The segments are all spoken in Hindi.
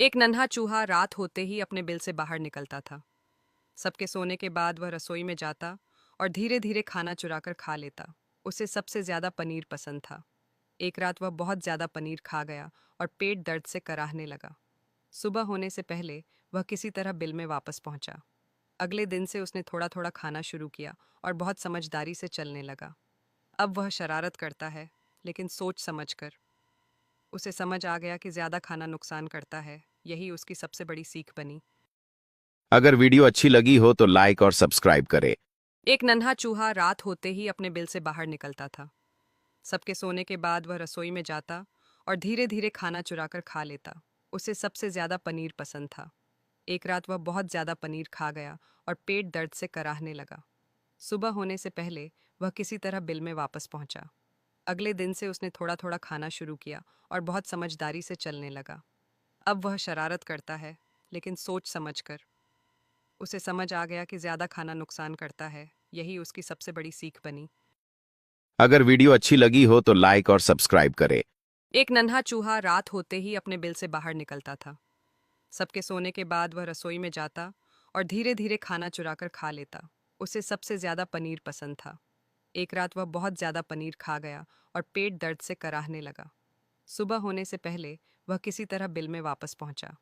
एक नन्हा चूहा रात होते ही अपने बिल से बाहर निकलता था। सबके सोने के बाद वह रसोई में जाता और धीरे धीरे खाना चुराकर खा लेता। उसे सबसे ज्यादा पनीर पसंद था। एक रात वह बहुत ज्यादा पनीर खा गया और पेट दर्द से कराहने लगा। सुबह होने से पहले वह किसी तरह बिल में वापस पहुंचा। अगले दिन से उसने थोड़ा थोड़ा खाना शुरू किया और बहुत समझदारी से चलने लगा। अब वह शरारत करता है, लेकिन सोच समझकर। उसे समझ आ गया कि ज्यादा खाना नुकसान करता है। यही उसकी सबसे बड़ी सीख बनी। अगर वीडियो अच्छी लगी हो तो लाइक और सब्सक्राइब करें। एक नन्हा चूहा रात होते ही अपने बिल से बाहर निकलता था। सबके सोने के बाद वह रसोई में जाता और धीरे धीरे खाना चुराकर खा लेता। उसे सबसे ज्यादा पनीर पसंद था। एक रात वह बहुत ज्यादा पनीर खा गया और पेट दर्द से कराहने लगा। सुबह होने से पहले वह किसी तरह बिल में वापस पहुंचा। अगले दिन से उसने थोड़ा थोड़ा खाना शुरू किया और बहुत समझदारी से चलने लगा। अब वह शरारत करता है, लेकिन सोच समझकर। उसे समझ आ गया कि ज्यादा खाना नुकसान करता है। यही उसकी सबसे बड़ी सीख बनी। अगर वीडियो अच्छी लगी हो तो लाइक और सब्सक्राइब करें। एक नन्हा चूहा रात होते ही अपने बिल से बाहर निकलता था। सबके सोने के बाद वह रसोई में जाता और धीरे धीरे खाना चुराकर खा लेता। उसे सबसे ज्यादा पनीर पसंद था। एक रात वह बहुत ज्यादा पनीर खा गया और पेट दर्द से कराहने लगा। सुबह होने से पहले वह किसी तरह बिल में वापस पहुंचा।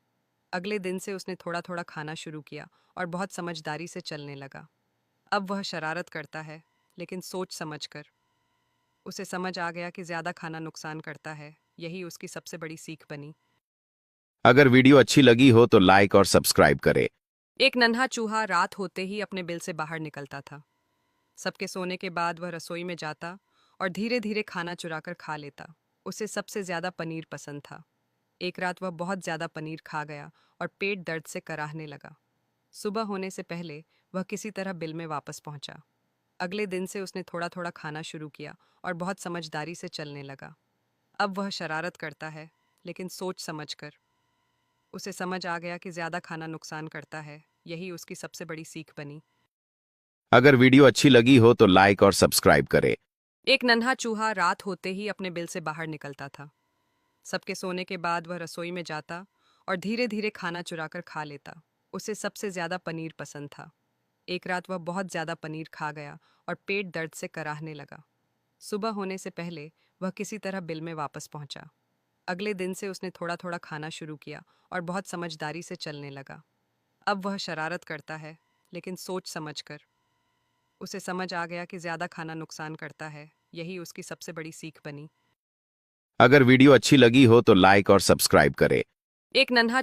अगले दिन से उसने थोड़ा थोड़ा खाना शुरू किया और बहुत समझदारी से चलने लगा। अब वह शरारत करता है, लेकिन सोच समझकर। उसे समझ आ गया कि ज्यादा खाना नुकसान करता है। यही उसकी सबसे बड़ी सीख बनी। अगर वीडियो अच्छी लगी हो तो लाइक और सब्सक्राइब करें। एक नन्हा चूहा रात होते ही अपने बिल से बाहर निकलता था। सबके सोने के बाद वह रसोई में जाता और धीरे धीरे खाना चुराकर खा लेता। उसे सबसे ज्यादा पनीर पसंद था। एक रात वह बहुत ज्यादा पनीर खा गया और पेट दर्द से कराहने लगा। सुबह होने से पहले वह किसी तरह बिल में वापस पहुंचा। अगले दिन से उसने थोड़ा थोड़ा खाना शुरू किया और बहुत समझदारी से चलने लगा। अब वह शरारत करता है, लेकिन सोच समझकर। उसे समझ आ गया कि ज्यादा खाना नुकसान करता है। यही उसकी सबसे बड़ी सीख बनी। अगर वीडियो अच्छी लगी हो तो लाइक और सब्सक्राइब करें। एक नन्हा चूहा रात होते ही अपने बिल से बाहर निकलता था। सबके सोने के बाद वह रसोई में जाता और धीरे धीरे खाना चुराकर खा लेता। उसे सबसे ज्यादा पनीर पसंद था। एक रात वह बहुत ज्यादा पनीर खा गया और पेट दर्द से कराहने लगा। सुबह होने से पहले वह किसी तरह बिल में वापस पहुंचा। अगले दिन से उसने थोड़ा थोड़ा खाना शुरू किया और बहुत समझदारी से चलने लगा। अब वह शरारत करता है, लेकिन सोच समझकर। उसे समझ आ गया कि ज्यादा खाना नुकसान करता है। यही उसकी सबसे बड़ी सीख बनी। अगर वीडियो अच्छी लगी हो तो लाइक और सब्सक्राइब करें। एक नन्हा